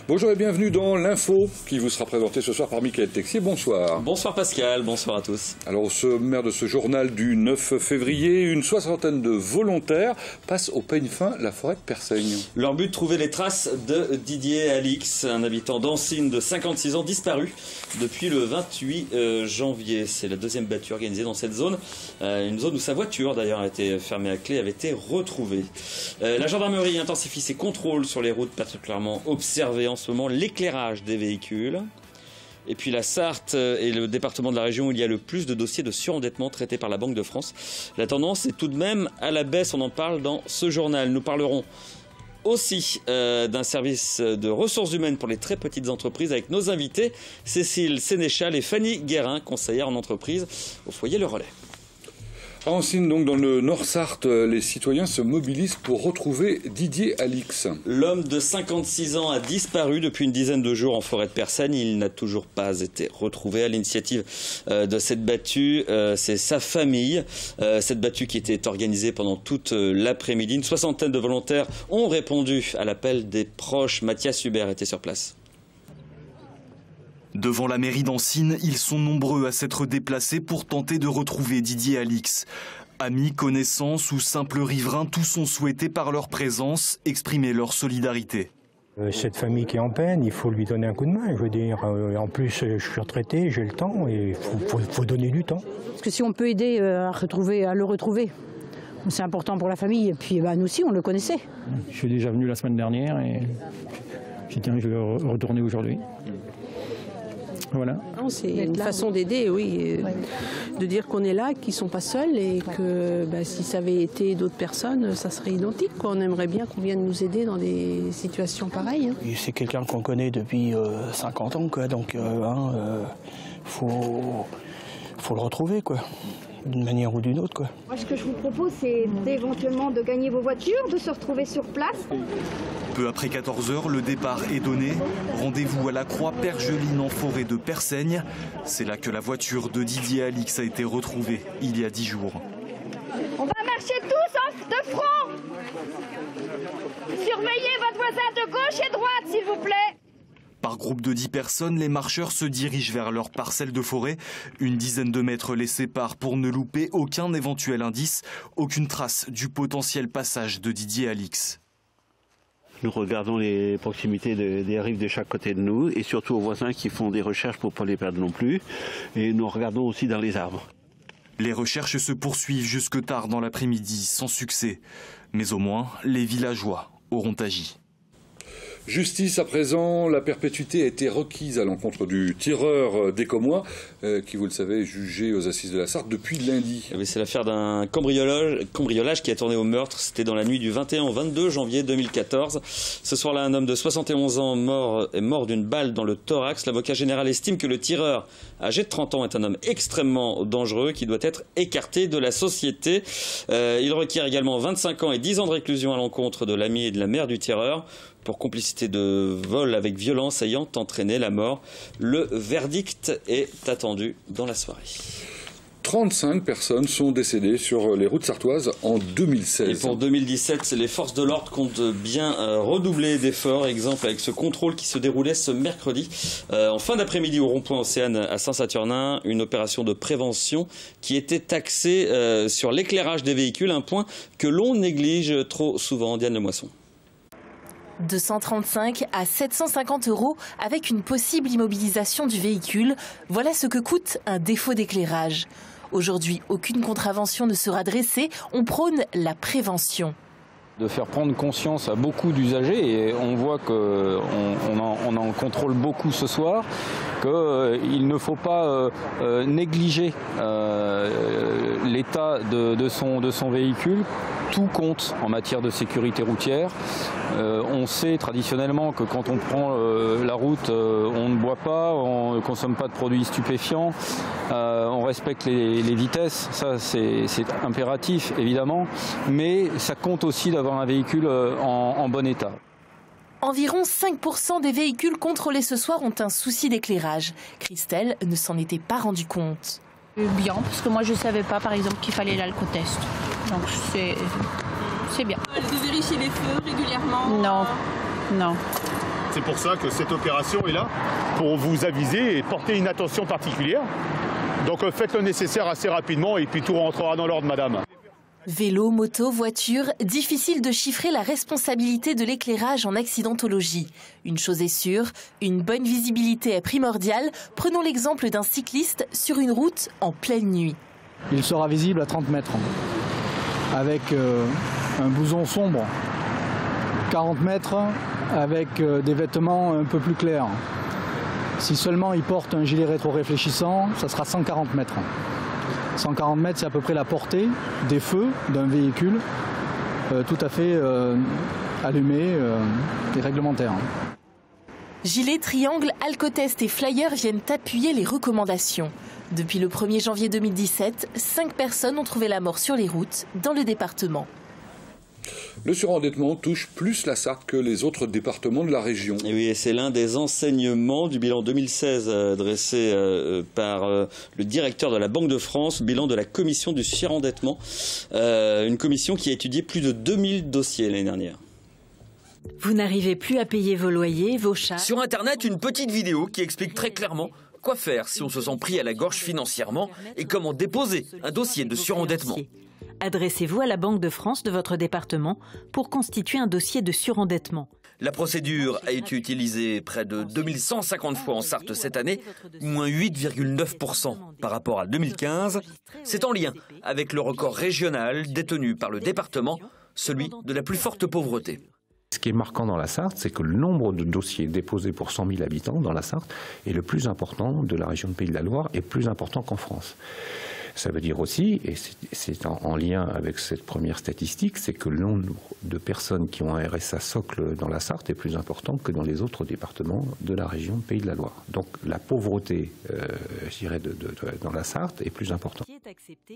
Bonjour et bienvenue dans l'info qui vous sera présentée ce soir par Mickaël Texier. Bonsoir. Bonsoir Pascal, bonsoir à tous. Alors au sommaire de ce journal du 9 février, une soixantaine de volontaires passent au peigne fin la forêt de Persaigne. Leur but, trouver les traces de Didier Alix, un habitant d'Ancines de 56 ans disparu depuis le 28 janvier. C'est la deuxième battue organisée dans cette zone, une zone où sa voiture d'ailleurs a été fermée à clé, avait été retrouvée. La gendarmerie intensifie ses contrôles sur les routes particulièrement observées en ce moment, l'éclairage des véhicules. Et puis la Sarthe est le département de la région où il y a le plus de dossiers de surendettement traités par la Banque de France. La tendance est tout de même à la baisse, on en parle dans ce journal. Nous parlerons aussi d'un service de ressources humaines pour les très petites entreprises avec nos invités Cécile Sénéchal et Fanny Guérin, conseillère en entreprise au foyer Le Relais. À Ancines, donc dans le Nord-Sarthe, les citoyens se mobilisent pour retrouver Didier Alix. L'homme de 56 ans a disparu depuis une dizaine de jours en forêt de Persaigne. Il n'a toujours pas été retrouvé. À l'initiative de cette battue, c'est sa famille. Cette battue qui était organisée pendant toute l'après-midi. Une soixantaine de volontaires ont répondu à l'appel des proches. Mathias Hubert était sur place. Devant la mairie d'Ancines, ils sont nombreux à s'être déplacés pour tenter de retrouver Didier Alix. Amis, connaissances ou simples riverains, tous ont souhaité par leur présence exprimer leur solidarité. Cette famille qui est en peine, il faut lui donner un coup de main. Je veux dire, en plus, je suis retraité, j'ai le temps et il faut donner du temps. Parce que si on peut aider à le retrouver, c'est important pour la famille. Et puis nous aussi, on le connaissait. Je suis déjà venu la semaine dernière et je vais retourner aujourd'hui. Voilà. C'est une façon d'aider, oui, de dire qu'on est là, qu'ils ne sont pas seuls et que si ça avait été d'autres personnes, ça serait identique. On aimerait bien qu'on vienne nous aider dans des situations pareilles. C'est quelqu'un qu'on connaît depuis 50 ans, quoi, donc faut le retrouver, quoi, d'une manière ou d'une autre, quoi. Moi, ce que je vous propose, c'est éventuellement de gagner vos voitures, de se retrouver sur place. Peu après 14 h, le départ est donné. Rendez-vous à la Croix-Pergeline en forêt de Persaigne. C'est là que la voiture de Didier Alix a été retrouvée il y a 10 jours. On va marcher tous de front. Surveillez votre voisin de gauche et droite, s'il vous plaît. Par groupe de 10 personnes, les marcheurs se dirigent vers leur parcelle de forêt. Une dizaine de mètres les séparent pour ne louper aucun éventuel indice, aucune trace du potentiel passage de Didier Alix. Nous regardons les proximités des rives de chaque côté de nous et surtout aux voisins qui font des recherches pour ne pas les perdre non plus. Et nous regardons aussi dans les arbres. Les recherches se poursuivent jusque tard dans l'après-midi, sans succès. Mais au moins, les villageois auront agi. Justice à présent, la perpétuité a été requise à l'encontre du tireur d'Écomois, qui, vous le savez, est jugé aux assises de la Sarthe depuis lundi. C'est l'affaire d'un cambriolage qui a tourné au meurtre. C'était dans la nuit du 21 au 22 janvier 2014. Ce soir-là, un homme de 71 ans est mort d'une balle dans le thorax. L'avocat général estime que le tireur, âgé de 30 ans, est un homme extrêmement dangereux qui doit être écarté de la société. Il requiert également 25 ans et 10 ans de réclusion à l'encontre de l'ami et de la mère du tireur pour complicité de vol avec violence ayant entraîné la mort. Le verdict est attendu dans la soirée. 35 personnes sont décédées sur les routes sartoises en 2016. Et pour 2017, les forces de l'ordre comptent bien redoubler d'efforts. Exemple avec ce contrôle qui se déroulait ce mercredi en fin d'après-midi au rond-point Océane à Saint-Saturnin. Une opération de prévention qui était axée sur l'éclairage des véhicules, un point que l'on néglige trop souvent. Diane Lemoisson. 235 à 750 € avec une possible immobilisation du véhicule. Voilà ce que coûte un défaut d'éclairage. Aujourd'hui, aucune contravention ne sera dressée. On prône la prévention. De faire prendre conscience à beaucoup d'usagers, et on voit qu'on en contrôle beaucoup ce soir, qu'il ne faut pas négliger l'état de son véhicule. Tout compte en matière de sécurité routière. On sait traditionnellement que quand on prend la route, on ne boit pas, on ne consomme pas de produits stupéfiants, on respecte les vitesses, ça c'est impératif évidemment, mais ça compte aussi d'avoir un véhicule en bon état. Environ 5% des véhicules contrôlés ce soir ont un souci d'éclairage. Christelle ne s'en était pas rendue compte. Bien, parce que moi je ne savais pas par exemple qu'il fallait l'alcotest. Donc c'est bien. De vérifier les feux régulièrement? Non, non. C'est pour ça que cette opération est là, pour vous aviser et porter une attention particulière. Donc faites le nécessaire assez rapidement et puis tout rentrera dans l'ordre, madame. Vélo, moto, voiture, difficile de chiffrer la responsabilité de l'éclairage en accidentologie. Une chose est sûre, une bonne visibilité est primordiale. Prenons l'exemple d'un cycliste sur une route en pleine nuit. Il sera visible à 30 mètres, avec un blouson sombre, 40 mètres avec des vêtements un peu plus clairs. Si seulement il porte un gilet rétro-réfléchissant, ça sera 140 mètres. 140 mètres, c'est à peu près la portée des feux d'un véhicule tout à fait allumé et réglementaire. Gilets, triangles, alcotest et flyers viennent appuyer les recommandations. Depuis le 1er janvier 2017, 5 personnes ont trouvé la mort sur les routes dans le département. Le surendettement touche plus la Sarthe que les autres départements de la région. Et oui, c'est l'un des enseignements du bilan 2016 dressé par le directeur de la Banque de France, bilan de la commission du surendettement, une commission qui a étudié plus de 2000 dossiers l'année dernière. Vous n'arrivez plus à payer vos loyers, vos charges. Sur Internet, une petite vidéo qui explique très clairement quoi faire si on se sent pris à la gorge financièrement et comment déposer un dossier de surendettement. Adressez-vous à la Banque de France de votre département pour constituer un dossier de surendettement. La procédure a été utilisée près de 2150 fois en Sarthe cette année, moins 8,9% par rapport à 2015. C'est en lien avec le record régional détenu par le département, celui de la plus forte pauvreté. Ce qui est marquant dans la Sarthe, c'est que le nombre de dossiers déposés pour 100 000 habitants dans la Sarthe est le plus important de la région de Pays de la Loire et plus important qu'en France. Ça veut dire aussi, et c'est en lien avec cette première statistique, c'est que le nombre de personnes qui ont un RSA socle dans la Sarthe est plus important que dans les autres départements de la région de Pays de la Loire. Donc la pauvreté, je dirais, dans la Sarthe est plus importante.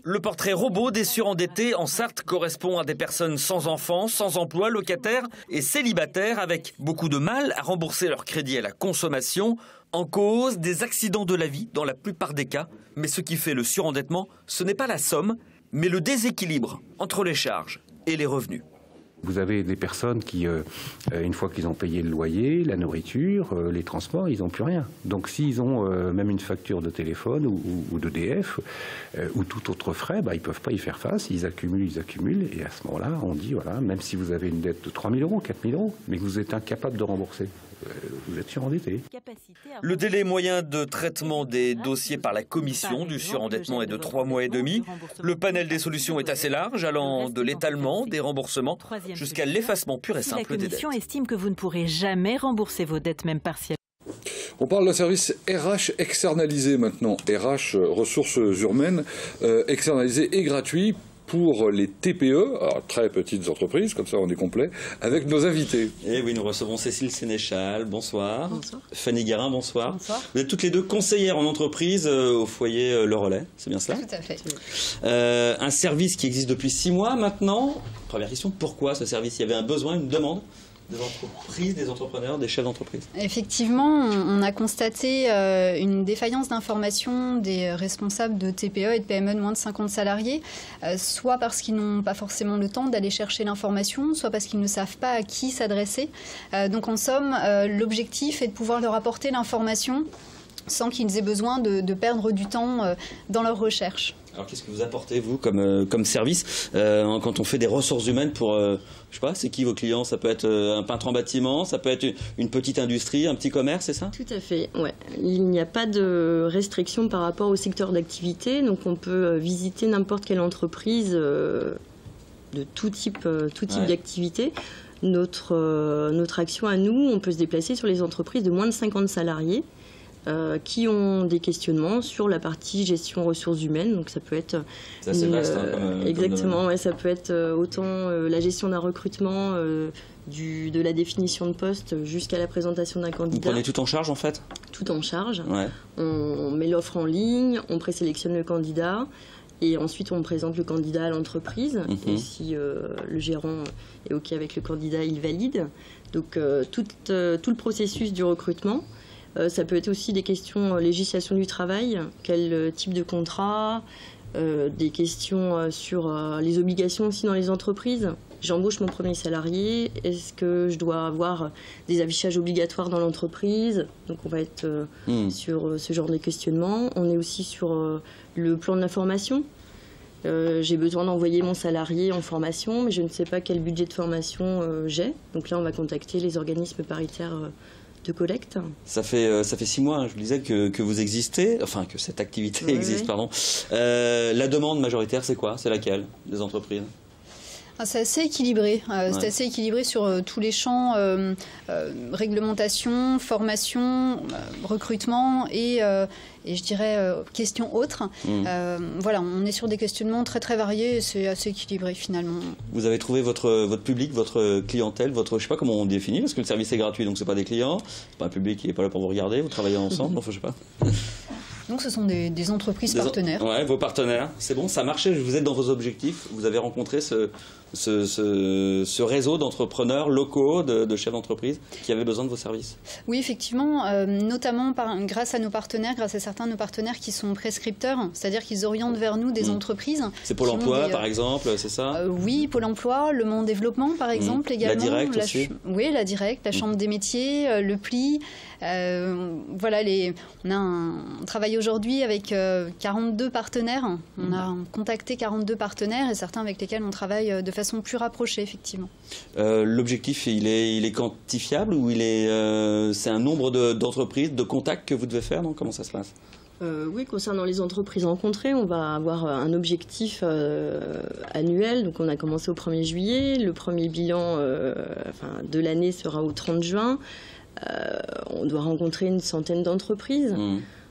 Le portrait robot des surendettés en Sarthe correspond à des personnes sans enfants, sans emploi, locataires et célibataires avec beaucoup de mal à rembourser leur crédit à la consommation. En cause, des accidents de la vie dans la plupart des cas. Mais ce qui fait le surendettement, ce n'est pas la somme, mais le déséquilibre entre les charges et les revenus. Vous avez des personnes qui, une fois qu'ils ont payé le loyer, la nourriture, les transports, ils n'ont plus rien. Donc s'ils ont même une facture de téléphone ou d'EDF ou tout autre frais, ils ne peuvent pas y faire face, ils accumulent. Et à ce moment-là, on dit, voilà, même si vous avez une dette de 3 000 euros, 4 000 euros, mais que vous êtes incapable de rembourser, vous êtes surendetté. Le délai moyen de traitement des dossiers par la commission du surendettement est de 3 mois et demi. Le panel des solutions est assez large, allant de l'étalement des remboursements jusqu'à l'effacement pur et simple des dettes. La commission estime que vous ne pourrez jamais rembourser vos dettes, même partiellement. On parle d'un service RH externalisé maintenant, RH, ressources humaines, externalisé et gratuit pour les TPE, alors très petites entreprises, comme ça on est complet, avec nos invités. Et oui, nous recevons Cécile Sénéchal, bonsoir. Bonsoir. Fanny Guérin, bonsoir. Bonsoir. Vous êtes toutes les deux conseillères en entreprise au foyer Le Relais, c'est bien cela? Tout à fait. Un service qui existe depuis 6 mois maintenant. Première question, pourquoi ce service? Il y avait un besoin, une demande des entreprises, des entrepreneurs, des chefs d'entreprise? Effectivement, on a constaté une défaillance d'information des responsables de TPE et de PME de moins de 50 salariés, soit parce qu'ils n'ont pas forcément le temps d'aller chercher l'information, soit parce qu'ils ne savent pas à qui s'adresser. Donc en somme, l'objectif est de pouvoir leur apporter l'information sans qu'ils aient besoin de perdre du temps dans leur recherche. Alors qu'est-ce que vous apportez, vous, comme service quand on fait des ressources humaines pour, je sais pas, c'est qui vos clients? Ça peut être un peintre en bâtiment, ça peut être une petite industrie, un petit commerce, c'est ça? Tout à fait, ouais. Il n'y a pas de restriction par rapport au secteur d'activité, donc on peut visiter n'importe quelle entreprise de tout type d'activité. Notre action à nous, on peut se déplacer sur les entreprises de moins de 50 salariés. Qui ont des questionnements sur la partie gestion ressources humaines, donc ça peut être vaste, exactement, ouais, ça peut être autant la gestion d'un recrutement, de la définition de poste jusqu'à la présentation d'un candidat. Vous prenez tout en charge en fait? Tout en charge. Ouais. On met l'offre en ligne, on présélectionne le candidat. Et ensuite, on présente le candidat à l'entreprise. Et si le gérant est OK avec le candidat, il valide. Donc tout le processus du recrutement. Ça peut être aussi des questions législation du travail, quel type de contrat, des questions sur les obligations aussi dans les entreprises, j'embauche mon premier salarié, est-ce que je dois avoir des affichages obligatoires dans l'entreprise? Donc on va être sur ce genre de questionnement. On est aussi sur le plan de la formation. J'ai besoin d'envoyer mon salarié en formation, mais je ne sais pas quel budget de formation j'ai. Donc là, on va contacter les organismes paritaires de collecte. Ça fait 6 mois, je vous disais, que vous existez, enfin que cette activité existe, pardon. La demande majoritaire, c'est quoi? C'est laquelle des entreprises? C'est assez équilibré. C'est assez équilibré sur tous les champs, réglementation, formation, recrutement et je dirais questions autres. Voilà, on est sur des questionnements très très variés et c'est assez équilibré finalement. Vous avez trouvé votre public, votre clientèle, je sais pas comment on définit, parce que le service est gratuit, donc c'est pas des clients, c'est pas un public qui est pas là pour vous regarder, vous travaillez ensemble, enfin je sais pas. Donc ce sont des entreprises partenaires. Ouais, vos partenaires, c'est bon, ça marchait, vous êtes dans vos objectifs, vous avez rencontré ce réseau d'entrepreneurs locaux, de chefs d'entreprise qui avaient besoin de vos services. Oui, effectivement, notamment grâce à nos partenaires, grâce à certains de nos partenaires qui sont prescripteurs, c'est-à-dire qu'ils orientent vers nous des entreprises. C'est Pôle emploi, par exemple, c'est ça? Oui, Pôle emploi, le Monde Développement, par exemple, également. La Directe aussi. Oui, la Directe, la Chambre des métiers, le PLI. Voilà, on travaille aujourd'hui avec 42 partenaires. On a contacté 42 partenaires et certains avec lesquels on travaille de façon plus rapprochée, effectivement. L'objectif, il est quantifiable ou c'est un nombre d'entreprises, de contacts que vous devez faire, non? Comment ça se passe? Oui, concernant les entreprises rencontrées, on va avoir un objectif annuel. Donc on a commencé au 1er juillet. Le premier bilan de l'année sera au 30 juin. On doit rencontrer une centaine d'entreprises.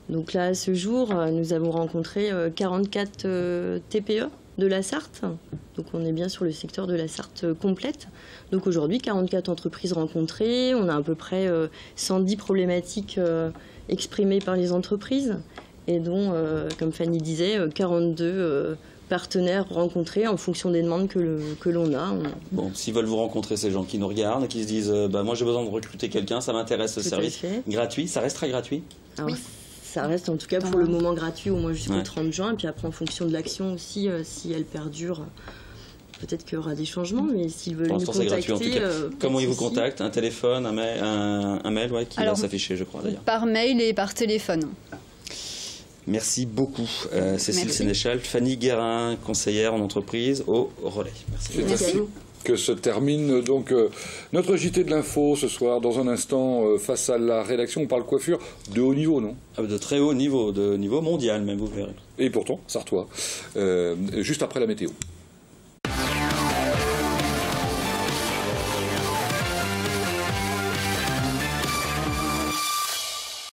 Donc là, à ce jour, nous avons rencontré 44 TPE de la Sarthe. Donc on est bien sur le secteur de la Sarthe complète. Donc aujourd'hui, 44 entreprises rencontrées. On a à peu près 110 problématiques exprimées par les entreprises. Et dont, comme Fanny disait, 42 partenaires rencontrés en fonction des demandes que l'on a. Bon, s'ils veulent vous rencontrer, ces gens qui nous regardent, qui se disent moi j'ai besoin de recruter quelqu'un, ça m'intéresse ce service gratuit, ça restera gratuit? Alors, ça reste en tout cas pour le moment gratuit au moins jusqu'au 30 juin, et puis après en fonction de l'action aussi, si elle perdure, peut-être qu'il y aura des changements, mais s'ils veulent nous contacter... Gratuit, en tout cas. Comment ils vous contactent? Un téléphone, un mail qui va s'afficher, je crois d'ailleurs. Par mail et par téléphone. Merci beaucoup, Cécile Sénéchal, Fanny Guérin, conseillère en entreprise au Relais. Merci. C'est ainsi que se termine donc notre JT de l'info ce soir. Dans un instant, face à la rédaction, on parle coiffure de haut niveau, non? De très haut niveau, de niveau mondial même, vous verrez. Et pourtant, sartois, juste après la météo.